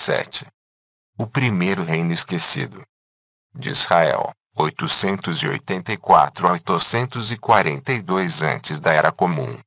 7. O primeiro reino esquecido de Israel, 884 a 842 antes da Era Comum.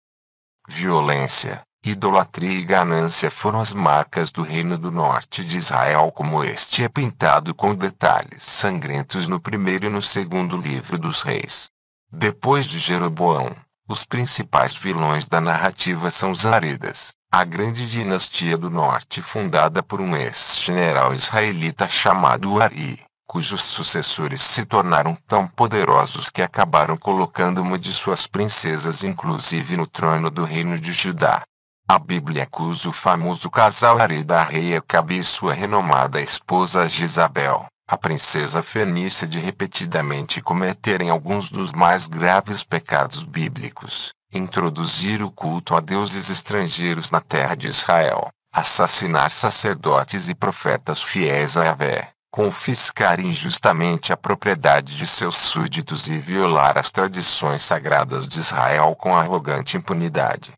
Violência, idolatria e ganância foram as marcas do Reino do Norte de Israel, como este é pintado com detalhes sangrentos no primeiro e no segundo livro dos Reis. Depois de Jeroboão, os principais vilões da narrativa são os Zaridas, a grande dinastia do norte fundada por um ex-general israelita chamado Ari, cujos sucessores se tornaram tão poderosos que acabaram colocando uma de suas princesas inclusive no trono do reino de Judá. A Bíblia acusa o famoso casal Ari da rainha Acabe e sua renomada esposa Jezabel, a princesa fenícia, de repetidamente cometerem alguns dos mais graves pecados bíblicos: introduzir o culto a deuses estrangeiros na terra de Israel, assassinar sacerdotes e profetas fiéis a Yahvé, confiscar injustamente a propriedade de seus súditos e violar as tradições sagradas de Israel com arrogante impunidade.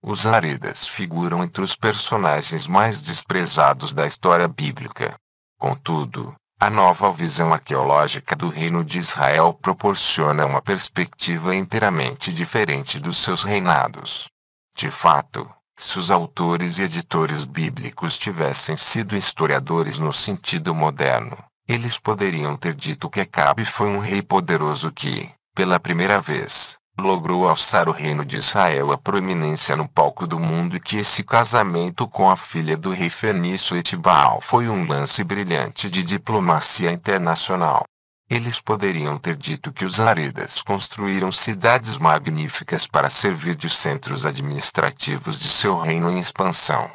Os Zaridas figuram entre os personagens mais desprezados da história bíblica. Contudo, a nova visão arqueológica do Reino de Israel proporciona uma perspectiva inteiramente diferente dos seus reinados. De fato, se os autores e editores bíblicos tivessem sido historiadores no sentido moderno, eles poderiam ter dito que Acabe foi um rei poderoso que, pela primeira vez, logrou alçar o reino de Israel à proeminência no palco do mundo, e que esse casamento com a filha do rei fenício Etibal foi um lance brilhante de diplomacia internacional. Eles poderiam ter dito que os Zaridas construíram cidades magníficas para servir de centros administrativos de seu reino em expansão.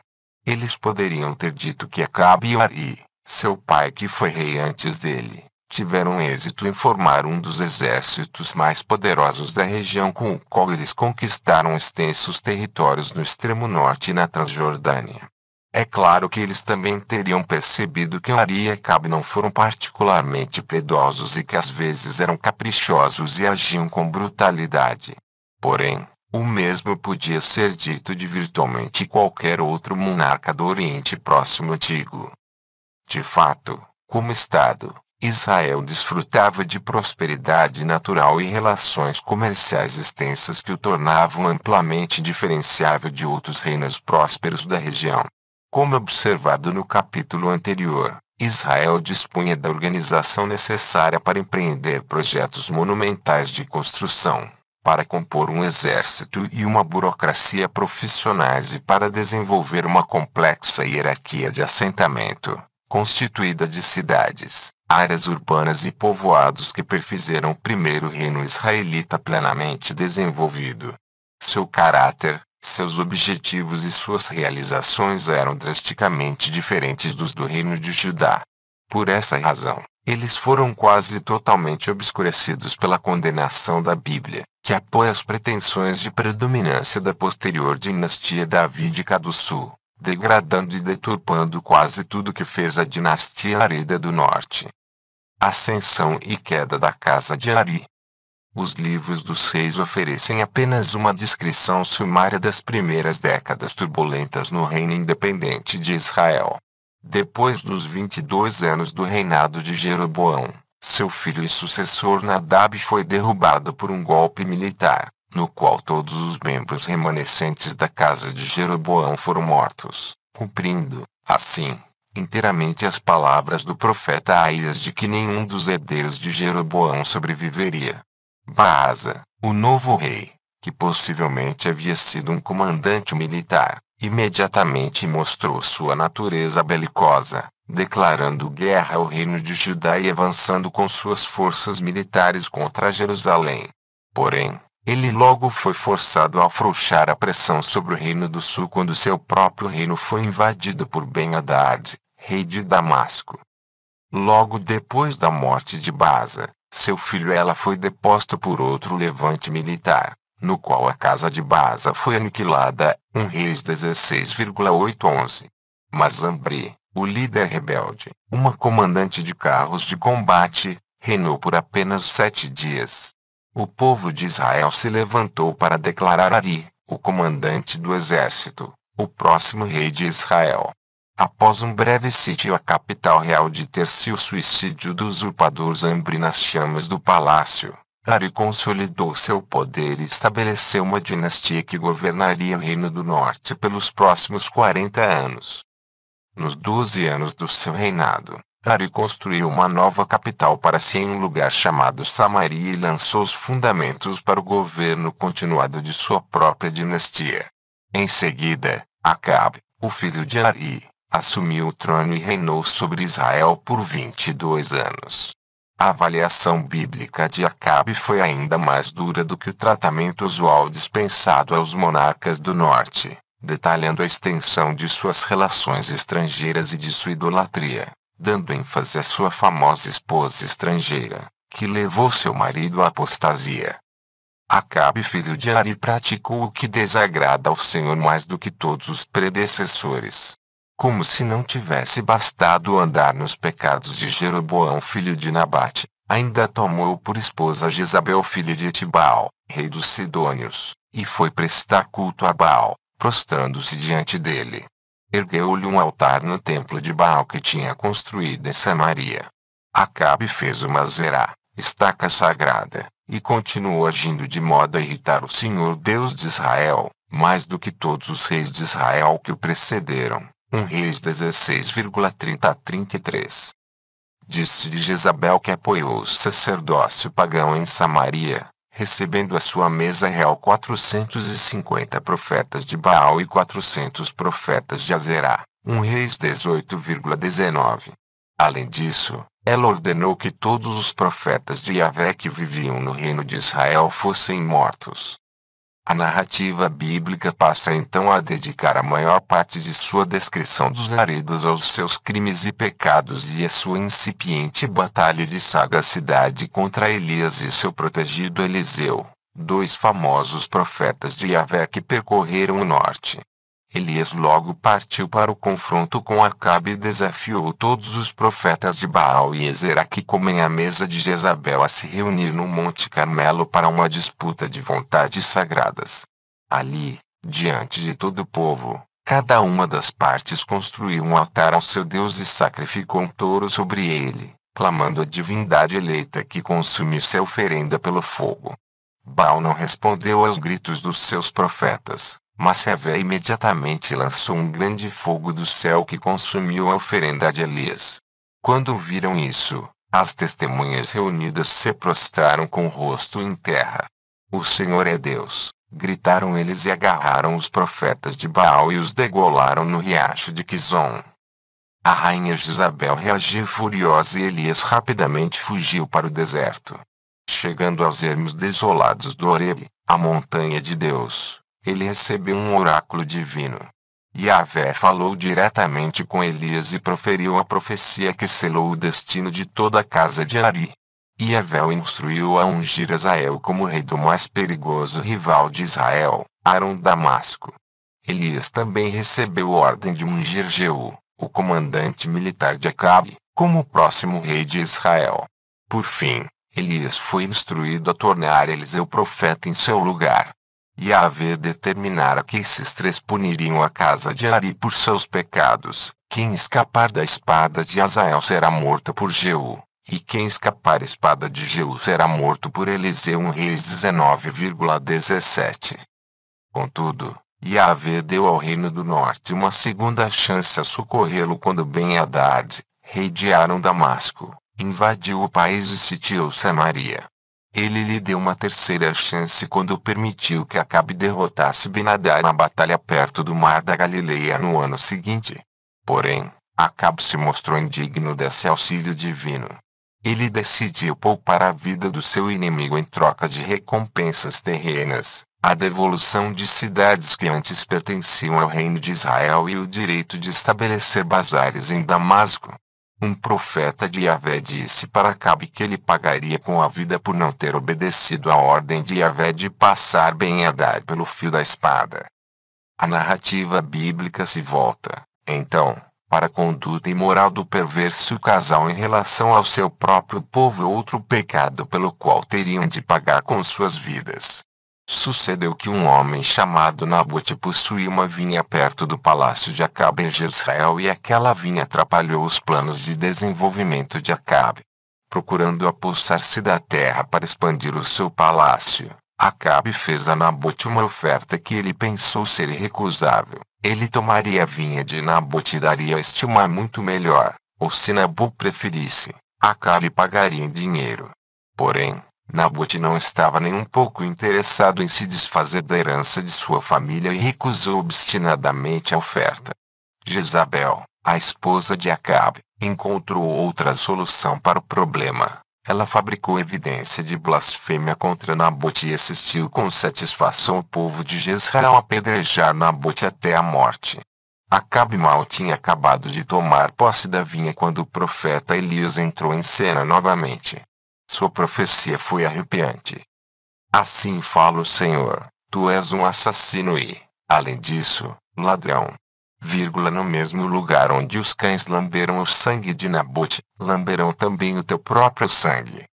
Eles poderiam ter dito que Acabe e Ari, seu pai que foi rei antes dele, tiveram êxito em formar um dos exércitos mais poderosos da região, com o qual eles conquistaram extensos territórios no extremo norte e na Transjordânia. É claro que eles também teriam percebido que Ari e Acabe não foram particularmente piedosos e que às vezes eram caprichosos e agiam com brutalidade. Porém, o mesmo podia ser dito de virtualmente qualquer outro monarca do Oriente Próximo antigo. De fato, como Estado, Israel desfrutava de prosperidade natural e relações comerciais extensas que o tornavam amplamente diferenciável de outros reinos prósperos da região. Como observado no capítulo anterior, Israel dispunha da organização necessária para empreender projetos monumentais de construção, para compor um exército e uma burocracia profissionais e para desenvolver uma complexa hierarquia de assentamento, constituída de cidades, áreas urbanas e povoados que perfizeram o primeiro reino israelita plenamente desenvolvido. Seu caráter, seus objetivos e suas realizações eram drasticamente diferentes dos do reino de Judá. Por essa razão, eles foram quase totalmente obscurecidos pela condenação da Bíblia, que apoia as pretensões de predominância da posterior dinastia davídica do Sul, degradando e deturpando quase tudo que fez a dinastia Arida do Norte. Ascensão e queda da casa de Ari. Os livros dos reis oferecem apenas uma descrição sumária das primeiras décadas turbulentas no reino independente de Israel. Depois dos 22 anos do reinado de Jeroboão, seu filho e sucessor Nadab foi derrubado por um golpe militar, no qual todos os membros remanescentes da casa de Jeroboão foram mortos, cumprindo, assim, inteiramente as palavras do profeta Aías de que nenhum dos herdeiros de Jeroboão sobreviveria. Baasa, o novo rei, que possivelmente havia sido um comandante militar, imediatamente mostrou sua natureza belicosa, declarando guerra ao reino de Judá e avançando com suas forças militares contra Jerusalém. Porém, ele logo foi forçado a afrouxar a pressão sobre o reino do sul quando seu próprio reino foi invadido por Ben-Hadad, rei de Damasco. Logo depois da morte de Baasa, seu filho Ela foi deposto por outro levante militar, no qual a casa de Baasa foi aniquilada, Reis 16,8-11. Mas Zamri, o líder rebelde, uma comandante de carros de combate, reinou por apenas 7 dias. O povo de Israel se levantou para declarar Ari, o comandante do exército, o próximo rei de Israel. Após um breve sítio à capital real de Tercio, o suicídio do usurpador Zambri nas chamas do palácio, Ari consolidou seu poder e estabeleceu uma dinastia que governaria o Reino do Norte pelos próximos 40 anos. Nos 12 anos do seu reinado, Ari construiu uma nova capital para si em um lugar chamado Samaria e lançou os fundamentos para o governo continuado de sua própria dinastia. Em seguida, Acabe, o filho de Ari, assumiu o trono e reinou sobre Israel por 22 anos. A avaliação bíblica de Acabe foi ainda mais dura do que o tratamento usual dispensado aos monarcas do norte, detalhando a extensão de suas relações estrangeiras e de sua idolatria, dando ênfase à sua famosa esposa estrangeira, que levou seu marido à apostasia. Acabe, filho de Ari, praticou o que desagrada ao Senhor mais do que todos os predecessores. Como se não tivesse bastado andar nos pecados de Jeroboão, filho de Nabate, ainda tomou por esposa Jezabel, filha de Etibal, rei dos Sidônios, e foi prestar culto a Baal, prostrando-se diante dele. Ergueu-lhe um altar no templo de Baal que tinha construído em Samaria. Acabe fez uma Zerá, estaca sagrada, e continuou agindo de modo a irritar o Senhor Deus de Israel, mais do que todos os reis de Israel que o precederam. 1 Reis 16,30 a 33. Disse de Jezabel que apoiou o sacerdócio pagão em Samaria, recebendo à sua mesa real 450 profetas de Baal e 400 profetas de Azerá. 1 Reis 18,19. Além disso, ela ordenou que todos os profetas de Yahvé que viviam no reino de Israel fossem mortos. A narrativa bíblica passa então a dedicar a maior parte de sua descrição dos Aridos aos seus crimes e pecados e a sua incipiente batalha de sagacidade contra Elias e seu protegido Eliseu, dois famosos profetas de Yahvé que percorreram o norte. Elias logo partiu para o confronto com Acabe e desafiou todos os profetas de Baal e Ezerá que comem à mesa de Jezabel a se reunir no Monte Carmelo para uma disputa de vontades sagradas. Ali, diante de todo o povo, cada uma das partes construiu um altar ao seu Deus e sacrificou um touro sobre ele, clamando a divindade eleita que consumisse a oferenda pelo fogo. Baal não respondeu aos gritos dos seus profetas, mas Yahvé imediatamente lançou um grande fogo do céu que consumiu a oferenda de Elias. Quando viram isso, as testemunhas reunidas se prostraram com o rosto em terra. O Senhor é Deus, gritaram eles e agarraram os profetas de Baal e os degolaram no riacho de Quizon. A rainha Jezabel reagiu furiosa e Elias rapidamente fugiu para o deserto. Chegando aos ermos desolados do Horebe, a montanha de Deus, ele recebeu um oráculo divino. Yahvé falou diretamente com Elias e proferiu a profecia que selou o destino de toda a casa de Ari. Yahvé o instruiu a ungir Azael como rei do mais perigoso rival de Israel, Aram Damasco. Elias também recebeu ordem de ungir Jeú, o comandante militar de Acabe, como o próximo rei de Israel. Por fim, Elias foi instruído a tornar Eliseu profeta em seu lugar. Yahvé determinara que esses três puniriam a casa de Ari por seus pecados. Quem escapar da espada de Azael será morto por Jeú, e quem escapar da espada de Jeú será morto por Eliseu. 1 Reis 19,17. Contudo, Yahvé deu ao reino do norte uma segunda chance a socorrê-lo quando Ben-Hadad, rei de Aram Damasco, invadiu o país e sitiou Samaria. Ele lhe deu uma terceira chance quando permitiu que Acabe derrotasse Ben-Hadad na batalha perto do Mar da Galileia no ano seguinte. Porém, Acabe se mostrou indigno desse auxílio divino. Ele decidiu poupar a vida do seu inimigo em troca de recompensas terrenas, a devolução de cidades que antes pertenciam ao reino de Israel e o direito de estabelecer bazares em Damasco. Um profeta de Yahvé disse para Acabe que ele pagaria com a vida por não ter obedecido à ordem de Yahvé de passar Ben-Hadad pelo fio da espada. A narrativa bíblica se volta, então, para a conduta imoral do perverso casal em relação ao seu próprio povo, outro pecado pelo qual teriam de pagar com suas vidas. Sucedeu que um homem chamado Nabote possuía uma vinha perto do palácio de Acabe em Jezreel, e aquela vinha atrapalhou os planos de desenvolvimento de Acabe. Procurando apossar-se da terra para expandir o seu palácio, Acabe fez a Nabote uma oferta que ele pensou ser irrecusável. Ele tomaria a vinha de Nabote e daria a este uma muito melhor, ou se Nabote preferisse, Acabe pagaria em dinheiro. Porém, Nabote não estava nem um pouco interessado em se desfazer da herança de sua família e recusou obstinadamente a oferta. Jezabel, a esposa de Acabe, encontrou outra solução para o problema. Ela fabricou evidência de blasfêmia contra Nabote e assistiu com satisfação o povo de Jezreel a apedrejar Nabote até a morte. Acabe mal tinha acabado de tomar posse da vinha quando o profeta Elias entrou em cena novamente. Sua profecia foi arrepiante. Assim fala o Senhor: tu és um assassino e, além disso, ladrão. No mesmo lugar onde os cães lamberam o sangue de Nabote, lamberão também o teu próprio sangue.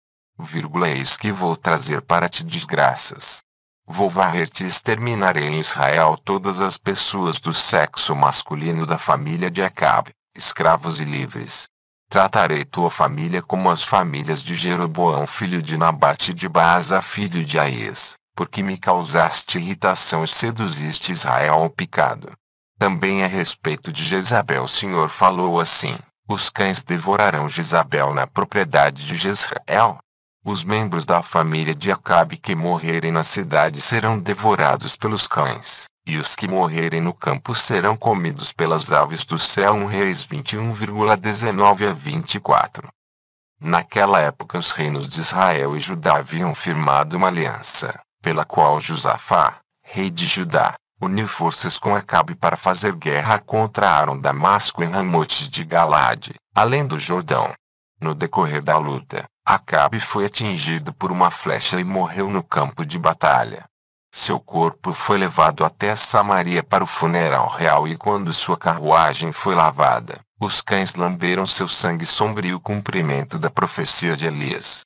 Eis que vou trazer para ti desgraças. Vou varrer-te e exterminarei em Israel todas as pessoas do sexo masculino da família de Acabe, escravos e livres. Tratarei tua família como as famílias de Jeroboão filho de Nabate e de Baasa filho de Aías, porque me causaste irritação e seduziste Israel ao pecado. Também a respeito de Jezabel o Senhor falou assim: os cães devorarão Jezabel na propriedade de Jezreel. Os membros da família de Acabe que morrerem na cidade serão devorados pelos cães, e os que morrerem no campo serão comidos pelas aves do céu. 1 Reis 21,19-24. Naquela época os reinos de Israel e Judá haviam firmado uma aliança, pela qual Josafá, rei de Judá, uniu forças com Acabe para fazer guerra contra Aram Damasco em Ramote de Galade, além do Jordão. No decorrer da luta, Acabe foi atingido por uma flecha e morreu no campo de batalha. Seu corpo foi levado até Samaria para o funeral real, e quando sua carruagem foi lavada, os cães lamberam seu sangue sombrio, cumprimento da profecia de Elias.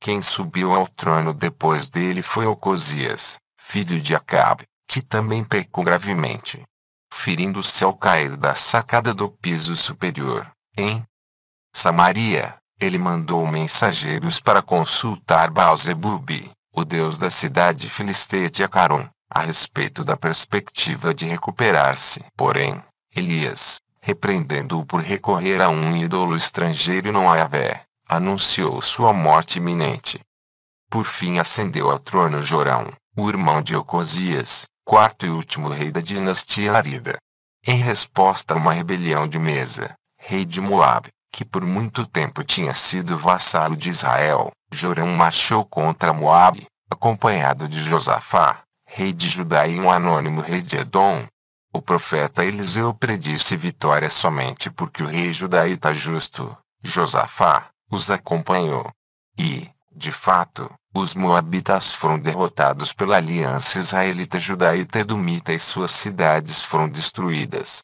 Quem subiu ao trono depois dele foi Ocosias, filho de Acabe, que também pecou gravemente, ferindo-se ao cair da sacada do piso superior. Em Samaria, ele mandou mensageiros para consultar Baal-Zebub, o deus da cidade filisteia de Acaron, a respeito da perspectiva de recuperar-se. Porém, Elias, repreendendo-o por recorrer a um ídolo estrangeiro e não a Yahvé, anunciou sua morte iminente. Por fim ascendeu ao trono Jorão, o irmão de Ocosias, quarto e último rei da dinastia Arida. Em resposta a uma rebelião de Mesa, rei de Moabe, que por muito tempo tinha sido vassalo de Israel, Jorão marchou contra Moabe, acompanhado de Josafá, rei de Judá, e um anônimo rei de Edom. O profeta Eliseu predisse vitória somente porque o rei judaíta justo, Josafá, os acompanhou. E, de fato, os moabitas foram derrotados pela aliança israelita, judaíta, edomita, e suas cidades foram destruídas.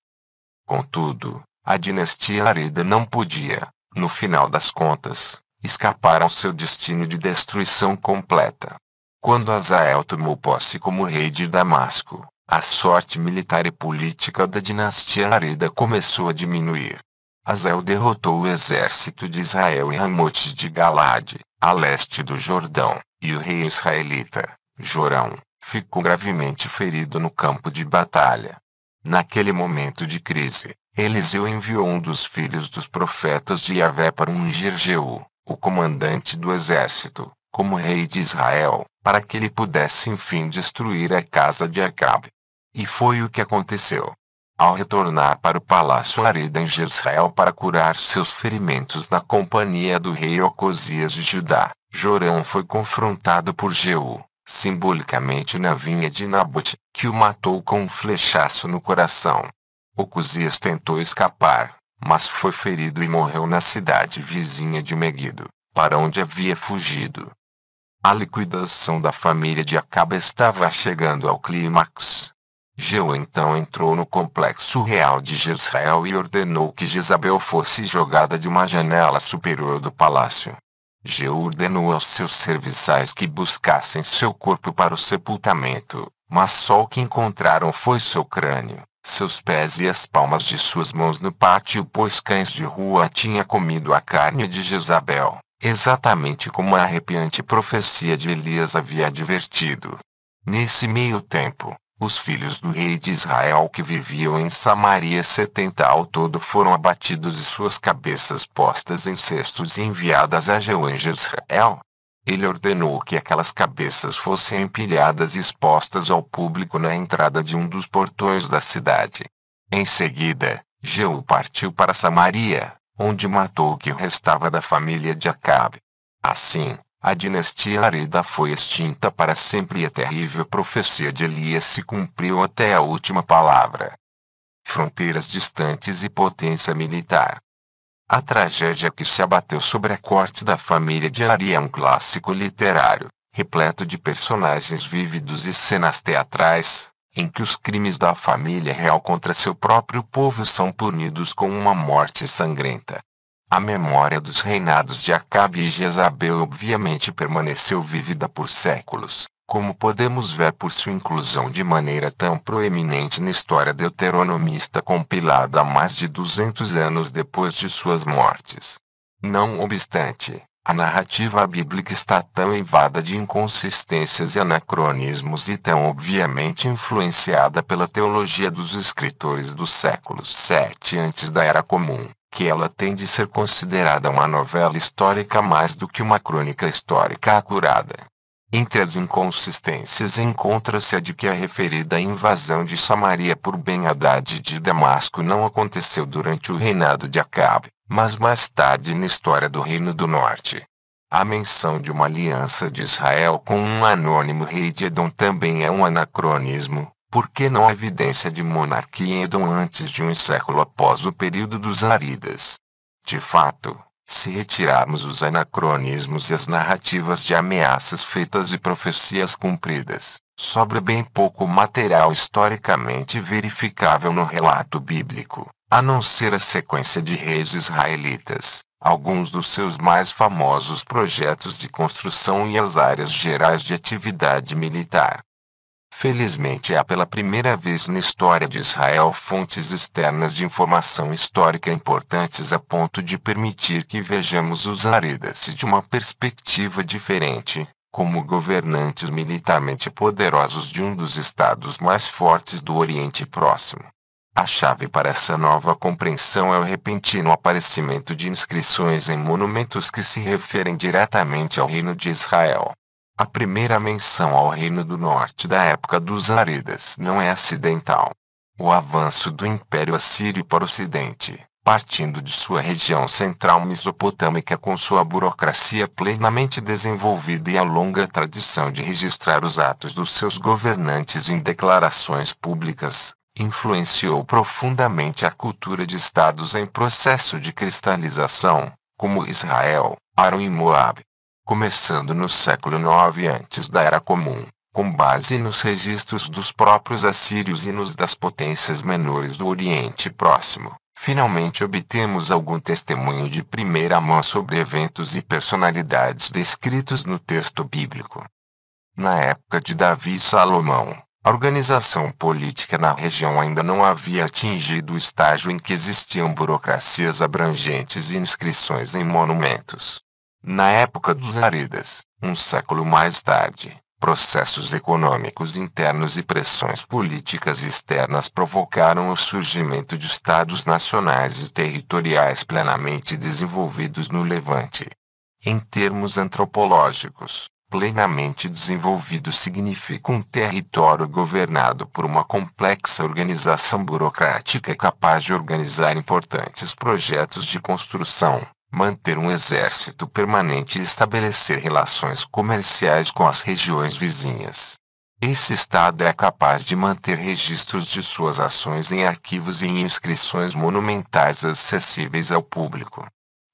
Contudo, a dinastia Arida não podia, no final das contas, escapar ao seu destino de destruição completa. Quando Hazael tomou posse como rei de Damasco, a sorte militar e política da dinastia Arida começou a diminuir. Hazael derrotou o exército de Israel em Ramote de Galade, a leste do Jordão, e o rei israelita, Jorão, ficou gravemente ferido no campo de batalha. Naquele momento de crise, Eliseu enviou um dos filhos dos profetas de Yahvé para ungir Jeú, o comandante do exército, como rei de Israel, para que ele pudesse enfim destruir a casa de Acabe. E foi o que aconteceu. Ao retornar para o palácio Arida em Jezreel para curar seus ferimentos na companhia do rei Ocosias de Judá, Jorão foi confrontado por Jeú, simbolicamente na vinha de Nabote, que o matou com um flechaço no coração. Ocosias tentou escapar, mas foi ferido e morreu na cidade vizinha de Meguido, para onde havia fugido. A liquidação da família de Acabe estava chegando ao clímax. Jeú então entrou no complexo real de Jezreel e ordenou que Jezabel fosse jogada de uma janela superior do palácio. Jeú ordenou aos seus serviçais que buscassem seu corpo para o sepultamento, mas só o que encontraram foi seu crânio, seus pés e as palmas de suas mãos no pátio, pois cães de rua tinham comido a carne de Jezabel, exatamente como a arrepiante profecia de Elias havia advertido. Nesse meio tempo, os filhos do rei de Israel que viviam em Samaria 70 ao todo foram abatidos e suas cabeças postas em cestos e enviadas a Jeú em Jezreel. Ele ordenou que aquelas cabeças fossem empilhadas e expostas ao público na entrada de um dos portões da cidade. Em seguida, Jeú partiu para Samaria, onde matou o que restava da família de Acabe. Assim, a dinastia Arida foi extinta para sempre e a terrível profecia de Elias se cumpriu até a última palavra. Fronteiras distantes e potência militar. A tragédia que se abateu sobre a corte da família de Ari é um clássico literário, repleto de personagens vívidos e cenas teatrais, em que os crimes da família real contra seu próprio povo são punidos com uma morte sangrenta. A memória dos reinados de Acabe e Jezabel obviamente permaneceu vívida por séculos, como podemos ver por sua inclusão de maneira tão proeminente na história deuteronomista compilada há mais de 200 anos depois de suas mortes. Não obstante, a narrativa bíblica está tão eivada de inconsistências e anacronismos e tão obviamente influenciada pela teologia dos escritores do século VII antes da Era Comum, que ela tem de ser considerada uma novela histórica mais do que uma crônica histórica acurada. Entre as inconsistências encontra-se a de que a referida invasão de Samaria por Ben-Hadad de Damasco não aconteceu durante o reinado de Acabe, mas mais tarde na história do Reino do Norte. A menção de uma aliança de Israel com um anônimo rei de Edom também é um anacronismo, porque não há evidência de monarquia em Edom antes de um século após o período dos Aridas. De fato, se retirarmos os anacronismos e as narrativas de ameaças feitas e profecias cumpridas, sobra bem pouco material historicamente verificável no relato bíblico, a não ser a sequência de reis israelitas, alguns dos seus mais famosos projetos de construção e as áreas gerais de atividade militar. Felizmente há pela primeira vez na história de Israel fontes externas de informação histórica importantes a ponto de permitir que vejamos os Aridas de uma perspectiva diferente, como governantes militarmente poderosos de um dos estados mais fortes do Oriente Próximo. A chave para essa nova compreensão é o repentino aparecimento de inscrições em monumentos que se referem diretamente ao reino de Israel. A primeira menção ao Reino do Norte da época dos Aridas não é acidental. O avanço do Império Assírio para o Ocidente, partindo de sua região central mesopotâmica com sua burocracia plenamente desenvolvida e a longa tradição de registrar os atos dos seus governantes em declarações públicas, influenciou profundamente a cultura de estados em processo de cristalização, como Israel, Aram e Moabe. Começando no século IX antes da Era Comum, com base nos registros dos próprios assírios e nos das potências menores do Oriente Próximo, finalmente obtemos algum testemunho de primeira mão sobre eventos e personalidades descritos no texto bíblico. Na época de Davi e Salomão, a organização política na região ainda não havia atingido o estágio em que existiam burocracias abrangentes e inscrições em monumentos. Na época dos Aridas, um século mais tarde, processos econômicos internos e pressões políticas externas provocaram o surgimento de estados nacionais e territoriais plenamente desenvolvidos no Levante. Em termos antropológicos, plenamente desenvolvido significa um território governado por uma complexa organização burocrática capaz de organizar importantes projetos de construção, manter um exército permanente e estabelecer relações comerciais com as regiões vizinhas. Esse Estado é capaz de manter registros de suas ações em arquivos e em inscrições monumentais acessíveis ao público.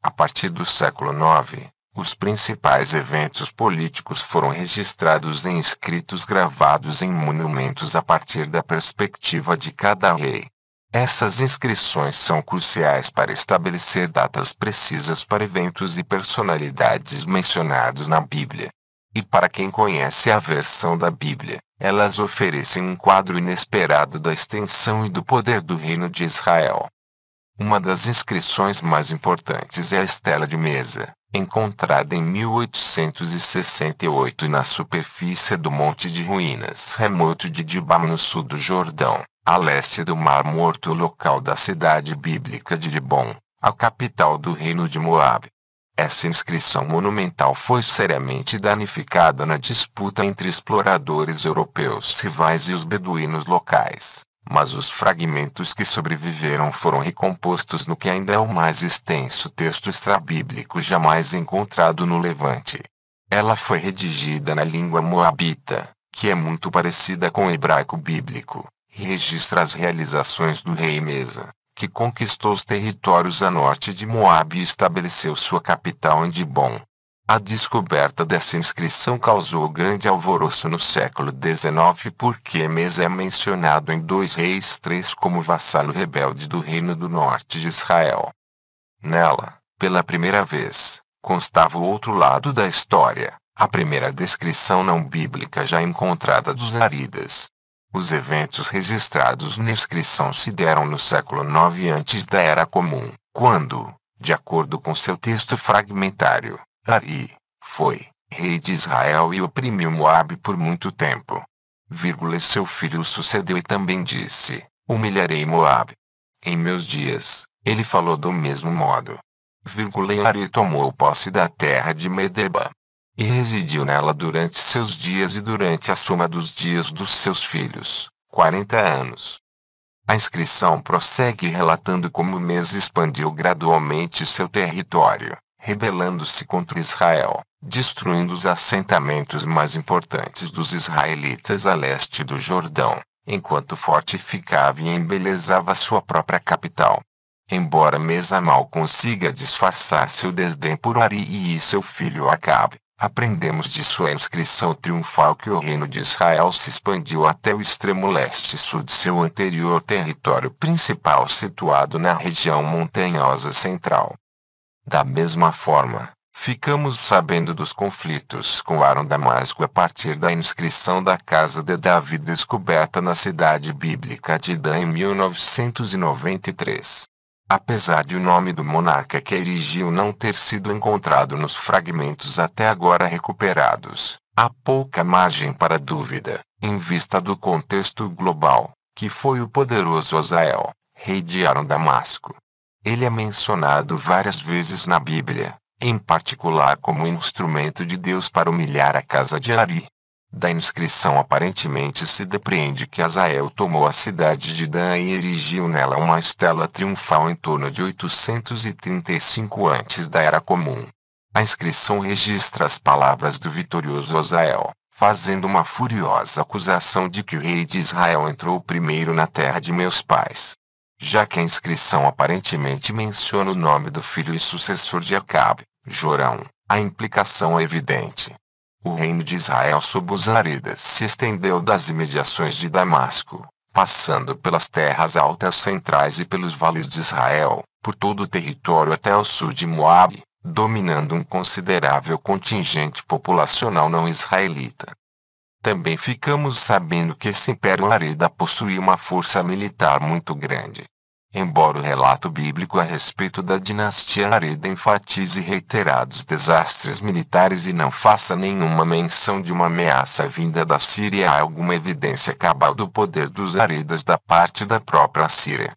A partir do século IX, os principais eventos políticos foram registrados em escritos gravados em monumentos a partir da perspectiva de cada rei. Essas inscrições são cruciais para estabelecer datas precisas para eventos e personalidades mencionados na Bíblia. E para quem conhece a versão da Bíblia, elas oferecem um quadro inesperado da extensão e do poder do reino de Israel. Uma das inscrições mais importantes é a Estela de Mesa, encontrada em 1868 na superfície do Monte de Ruínas remoto de Dibam no sul do Jordão, a leste do Mar Morto, local da cidade bíblica de Dibon, a capital do reino de Moabe. Essa inscrição monumental foi seriamente danificada na disputa entre exploradores europeus rivais e os beduínos locais, mas os fragmentos que sobreviveram foram recompostos no que ainda é o mais extenso texto extrabíblico jamais encontrado no Levante. Ela foi redigida na língua moabita, que é muito parecida com o hebraico bíblico, e registra as realizações do rei Mesa, que conquistou os territórios a norte de Moabe e estabeleceu sua capital em Dibon. A descoberta dessa inscrição causou grande alvoroço no século XIX porque Mesa é mencionado em 2 Reis 3 como vassalo rebelde do reino do norte de Israel. Nela, pela primeira vez, constava o outro lado da história, a primeira descrição não bíblica já encontrada dos Aridas. Os eventos registrados na inscrição se deram no século IX antes da Era Comum, quando, de acordo com seu texto fragmentário, Ari foi rei de Israel e oprimiu Moabe por muito tempo. Seu filho o sucedeu e também disse: humilharei Moabe. Em meus dias, ele falou do mesmo modo. E Ari tomou posse da terra de Medeba e residiu nela durante seus dias e durante a soma dos dias dos seus filhos, 40 anos. A inscrição prossegue relatando como Mesa expandiu gradualmente seu território, rebelando-se contra Israel, destruindo os assentamentos mais importantes dos israelitas a leste do Jordão, enquanto fortificava e embelezava sua própria capital. Embora Mesa mal consiga disfarçar seu desdém por Ari e seu filho Acabe, aprendemos de sua inscrição triunfal que o reino de Israel se expandiu até o extremo leste-sul de seu anterior território principal situado na região montanhosa central. Da mesma forma, ficamos sabendo dos conflitos com Aram-Damasco a partir da inscrição da casa de Davi descoberta na cidade bíblica de Dan em 1993. Apesar de o nome do monarca que erigiu não ter sido encontrado nos fragmentos até agora recuperados, há pouca margem para dúvida, em vista do contexto global, que foi o poderoso Hazael, rei de Aram-Damasco. Ele é mencionado várias vezes na Bíblia, em particular como instrumento de Deus para humilhar a casa de Ari. Da inscrição aparentemente se depreende que Hazael tomou a cidade de Dan e erigiu nela uma estela triunfal em torno de 835 antes da Era Comum. A inscrição registra as palavras do vitorioso Hazael, fazendo uma furiosa acusação de que o rei de Israel entrou primeiro na terra de meus pais. Já que a inscrição aparentemente menciona o nome do filho e sucessor de Acabe, Jorão, a implicação é evidente. O reino de Israel sob os Aridas se estendeu das imediações de Damasco, passando pelas terras altas centrais e pelos vales de Israel, por todo o território até o sul de Moabe, dominando um considerável contingente populacional não israelita. Também ficamos sabendo que esse império arida possuía uma força militar muito grande. Embora o relato bíblico a respeito da dinastia Arida enfatize reiterados desastres militares e não faça nenhuma menção de uma ameaça vinda da Síria, há alguma evidência cabal do poder dos Aridas da parte da própria Síria.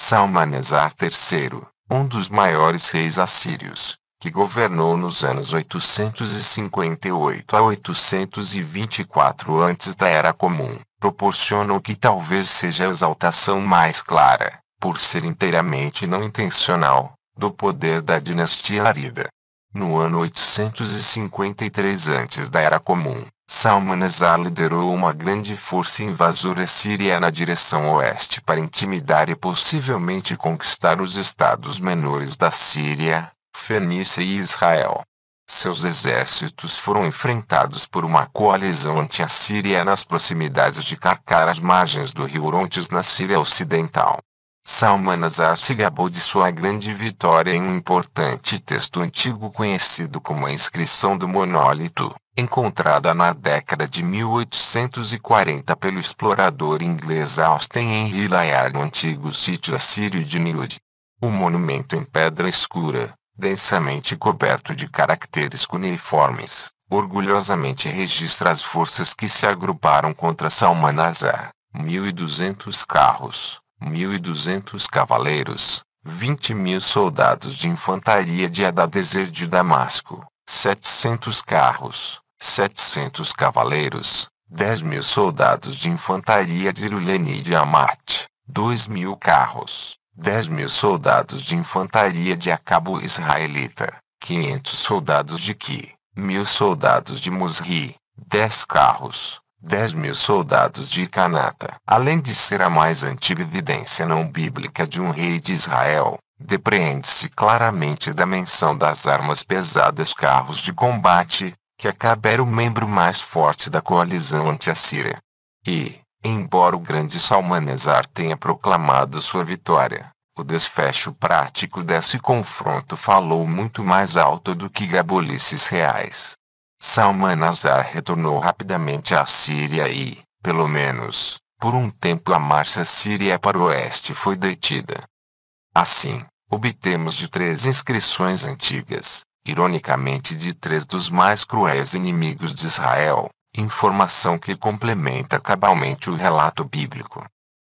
Salmanezar III, um dos maiores reis assírios, que governou nos anos 858 a 824 antes da Era Comum, proporciona o que talvez seja a exaltação mais clara, por ser inteiramente não intencional, do poder da dinastia Arida. No ano 853 antes da Era Comum, Salmanezar liderou uma grande força invasora síria na direção oeste para intimidar e possivelmente conquistar os estados menores da Síria, Fenícia e Israel. Seus exércitos foram enfrentados por uma coalizão anti-assíria nas proximidades de Carcar às margens do rio Orontes na Síria Ocidental. Salmanasar se gabou de sua grande vitória em um importante texto antigo conhecido como a Inscrição do Monólito, encontrada na década de 1840 pelo explorador inglês Austin Henry Layard no antigo sítio assírio de Nilude. O monumento em pedra escura, densamente coberto de caracteres cuneiformes, orgulhosamente registra as forças que se agruparam contra Salmanasar: 1.200 carros, 1.200 cavaleiros, 20.000 soldados de infantaria de Hadadezer de Damasco, 700 carros, 700 cavaleiros, 10.000 soldados de infantaria de Iruleni de Amat, 2.000 carros, 10.000 soldados de infantaria de Acabo israelita, 500 soldados de Ki, 1.000 soldados de Musri, 10 carros, 10.000 soldados de Canata. Além de ser a mais antiga evidência não bíblica de um rei de Israel, depreende-se claramente da menção das armas pesadas, carros de combate, que Acabe era o membro mais forte da coalizão anti-assíria. E, embora o grande Salmanasar tenha proclamado sua vitória, o desfecho prático desse confronto falou muito mais alto do que gabolices reais. Salmanasar retornou rapidamente à Síria e, pelo menos, por um tempo a marcha síria para o oeste foi detida. Assim, obtemos de 3 inscrições antigas, ironicamente de 3 dos mais cruéis inimigos de Israel, informação que complementa cabalmente o relato bíblico.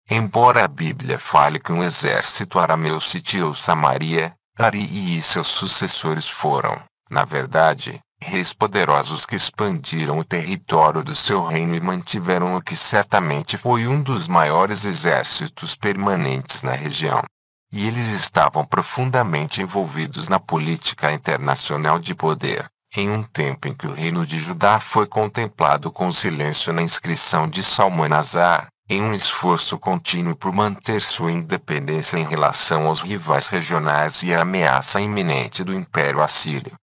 Embora a Bíblia fale que um exército arameu sitiou Samaria, Ari e seus sucessores foram, na verdade, reis poderosos que expandiram o território do seu reino e mantiveram o que certamente foi um dos maiores exércitos permanentes na região. E eles estavam profundamente envolvidos na política internacional de poder, em um tempo em que o reino de Judá foi contemplado com silêncio na inscrição de Salmanasar, em um esforço contínuo por manter sua independência em relação aos rivais regionais e à ameaça iminente do Império Assírio.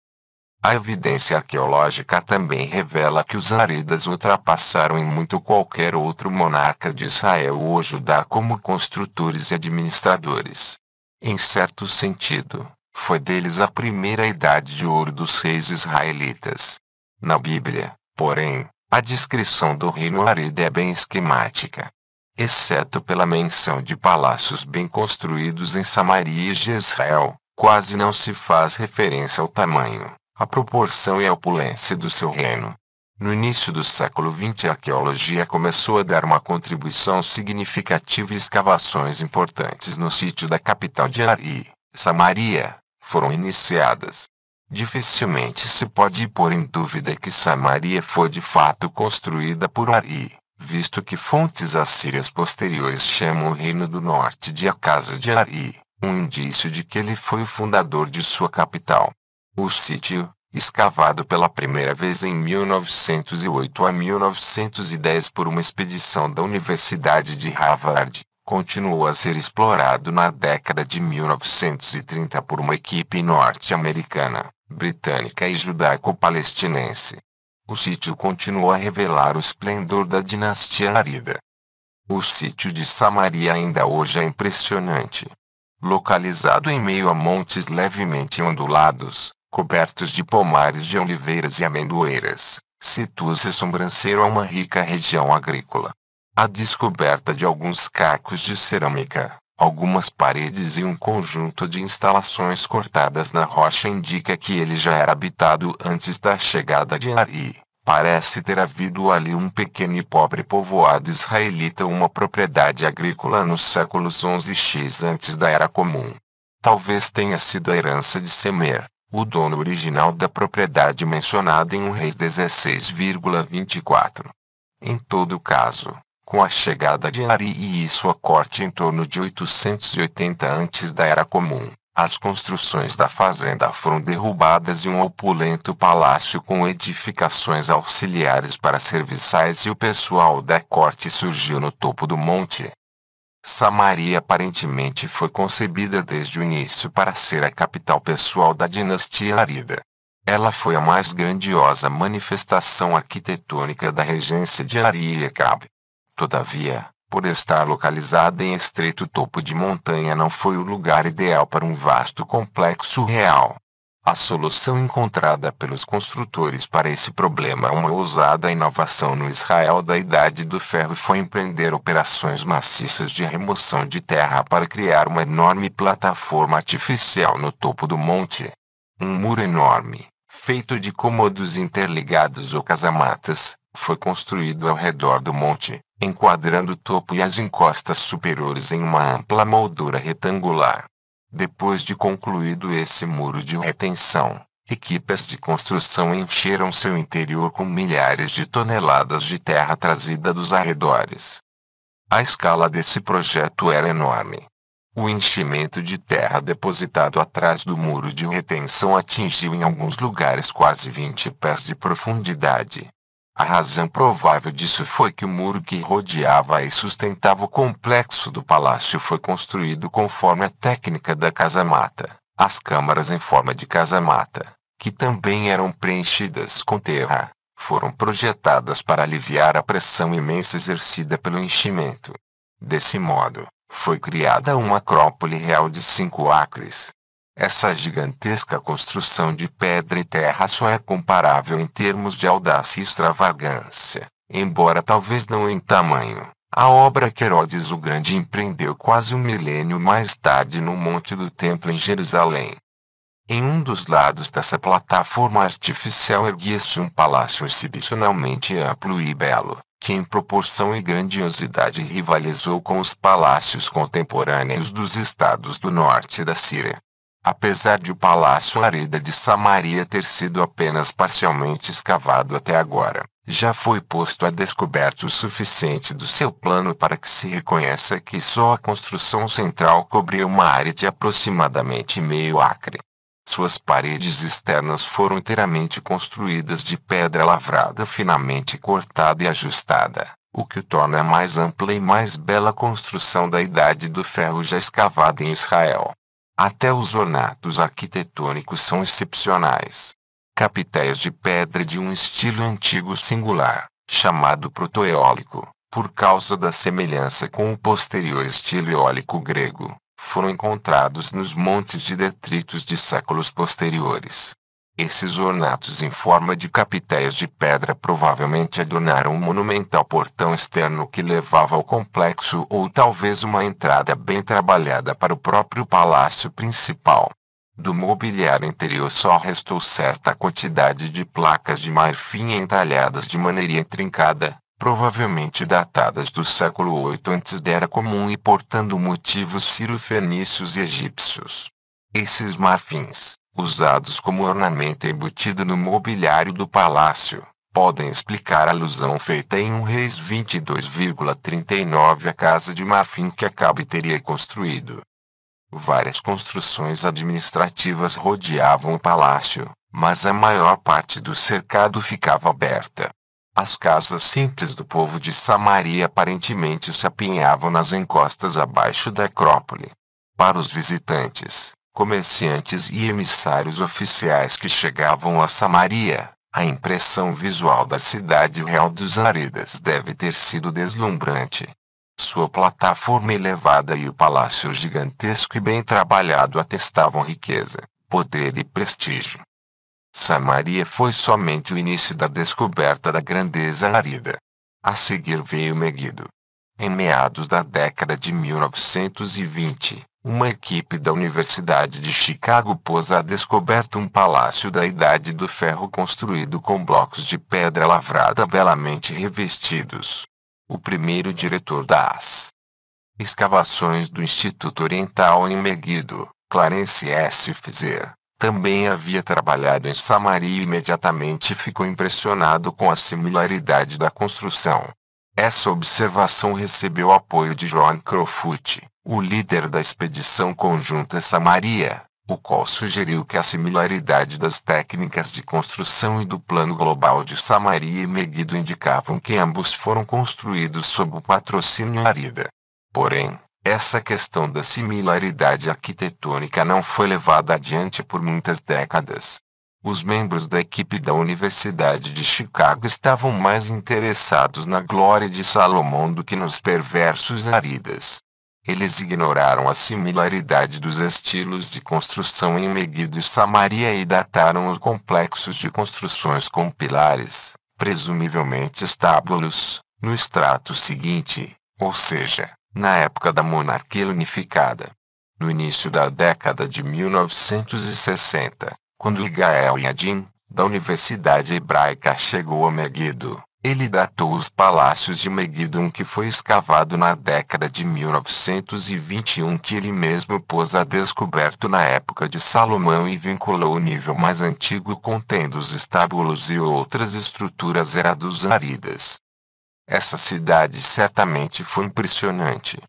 A evidência arqueológica também revela que os Zaridas ultrapassaram em muito qualquer outro monarca de Israel ou Judá como construtores e administradores. Em certo sentido, foi deles a primeira idade de ouro dos reis israelitas. Na Bíblia, porém, a descrição do reino Arida é bem esquemática. Exceto pela menção de palácios bem construídos em Samaria e Jezreel, quase não se faz referência ao tamanho, a proporção e a opulência do seu reino. No início do século XX, a arqueologia começou a dar uma contribuição significativa e escavações importantes no sítio da capital de Ari, Samaria, foram iniciadas. Dificilmente se pode pôr em dúvida que Samaria foi de fato construída por Ari, visto que fontes assírias posteriores chamam o reino do norte de a casa de Ari, um indício de que ele foi o fundador de sua capital. O sítio, escavado pela primeira vez em 1908 a 1910 por uma expedição da Universidade de Harvard, continuou a ser explorado na década de 1930 por uma equipe norte-americana, britânica e judaico-palestinense. O sítio continuou a revelar o esplendor da dinastia Arida. O sítio de Samaria ainda hoje é impressionante. Localizado em meio a montes levemente ondulados, cobertos de pomares de oliveiras e amendoeiras, situa-se sobranceiro a uma rica região agrícola. A descoberta de alguns cacos de cerâmica, algumas paredes e um conjunto de instalações cortadas na rocha indica que ele já era habitado antes da chegada de Ari. Parece ter havido ali um pequeno e pobre povoado israelita ou uma propriedade agrícola nos séculos 11x antes da Era Comum. Talvez tenha sido a herança de Semer, o dono original da propriedade mencionada em 1 Reis 16,24. Em todo caso, com a chegada de Ari e sua corte em torno de 880 antes da Era Comum, as construções da fazenda foram derrubadas e um opulento palácio com edificações auxiliares para serviçais e o pessoal da corte surgiu no topo do monte. Samaria aparentemente foi concebida desde o início para ser a capital pessoal da dinastia Arida. Ela foi a mais grandiosa manifestação arquitetônica da regência de Ari e Acabe. Todavia, por estar localizada em estreito topo de montanha, não foi o lugar ideal para um vasto complexo real. A solução encontrada pelos construtores para esse problema, uma ousada inovação no Israel da Idade do Ferro, foi empreender operações maciças de remoção de terra para criar uma enorme plataforma artificial no topo do monte. Um muro enorme, feito de cômodos interligados ou casamatas, foi construído ao redor do monte, enquadrando o topo e as encostas superiores em uma ampla moldura retangular. Depois de concluído esse muro de retenção, equipes de construção encheram seu interior com milhares de toneladas de terra trazida dos arredores. A escala desse projeto era enorme. O enchimento de terra depositado atrás do muro de retenção atingiu em alguns lugares quase 20 pés de profundidade. A razão provável disso foi que o muro que rodeava e sustentava o complexo do palácio foi construído conforme a técnica da casamata. As câmaras em forma de casamata, que também eram preenchidas com terra, foram projetadas para aliviar a pressão imensa exercida pelo enchimento. Desse modo, foi criada uma acrópole real de 5 acres. Essa gigantesca construção de pedra e terra só é comparável em termos de audácia e extravagância, embora talvez não em tamanho, a obra que Herodes o Grande empreendeu quase um milênio mais tarde no Monte do Templo em Jerusalém. Em um dos lados dessa plataforma artificial erguia-se um palácio excepcionalmente amplo e belo, que em proporção e grandiosidade rivalizou com os palácios contemporâneos dos estados do norte da Síria. Apesar de o Palácio Areda de Samaria ter sido apenas parcialmente escavado até agora, já foi posto a descoberto o suficiente do seu plano para que se reconheça que só a construção central cobria uma área de aproximadamente meio acre. Suas paredes externas foram inteiramente construídas de pedra lavrada finamente cortada e ajustada, o que o torna a mais ampla e mais bela construção da Idade do Ferro já escavada em Israel. Até os ornatos arquitetônicos são excepcionais. Capitéis de pedra de um estilo antigo singular, chamado proto-eólico, por causa da semelhança com o posterior estilo eólico grego, foram encontrados nos montes de detritos de séculos posteriores. Esses ornatos em forma de capitéis de pedra provavelmente adornaram um monumental portão externo que levava ao complexo, ou talvez uma entrada bem trabalhada para o próprio palácio principal. Do mobiliário interior só restou certa quantidade de placas de marfim entalhadas de maneira intrincada, provavelmente datadas do século VIII antes da Era Comum e portando motivos cirofenícios e egípcios. Esses marfins, usados como ornamento embutido no mobiliário do palácio, podem explicar a alusão feita em 1 Reis 22,39 à casa de marfim que Acabe teria construído. Várias construções administrativas rodeavam o palácio, mas a maior parte do cercado ficava aberta. As casas simples do povo de Samaria aparentemente se apinhavam nas encostas abaixo da Acrópole. Para os visitantes, comerciantes e emissários oficiais que chegavam a Samaria, a impressão visual da cidade real dos Aredas deve ter sido deslumbrante. Sua plataforma elevada e o palácio gigantesco e bem trabalhado atestavam riqueza, poder e prestígio. Samaria foi somente o início da descoberta da grandeza arida. A seguir veio Meguido. Em meados da década de 1920, uma equipe da Universidade de Chicago pôs à descoberta um palácio da Idade do Ferro construído com blocos de pedra lavrada belamente revestidos. O primeiro diretor das escavações do Instituto Oriental em Meguido, Clarence S. Fizer, também havia trabalhado em Samaria e imediatamente ficou impressionado com a similaridade da construção. Essa observação recebeu apoio de John Crofut, o líder da expedição conjunta Samaria, o qual sugeriu que a similaridade das técnicas de construção e do plano global de Samaria e Meguido indicavam que ambos foram construídos sob o patrocínio Arida. Porém, essa questão da similaridade arquitetônica não foi levada adiante por muitas décadas. Os membros da equipe da Universidade de Chicago estavam mais interessados na glória de Salomão do que nos perversos Zaridas. Eles ignoraram a similaridade dos estilos de construção em Meguido e Samaria e dataram os complexos de construções com pilares, presumivelmente estábulos, no extrato seguinte, ou seja, na época da monarquia unificada. No início da década de 1960, quando Gael Yadin, da Universidade Hebraica, chegou a Meguido, ele datou os palácios de Meguido, que foi escavado na década de 1921, que ele mesmo pôs a descoberto na época de Salomão e vinculou o nível mais antigo contendo os estábulos e outras estruturas era dos Zaridas. Essa cidade certamente foi impressionante.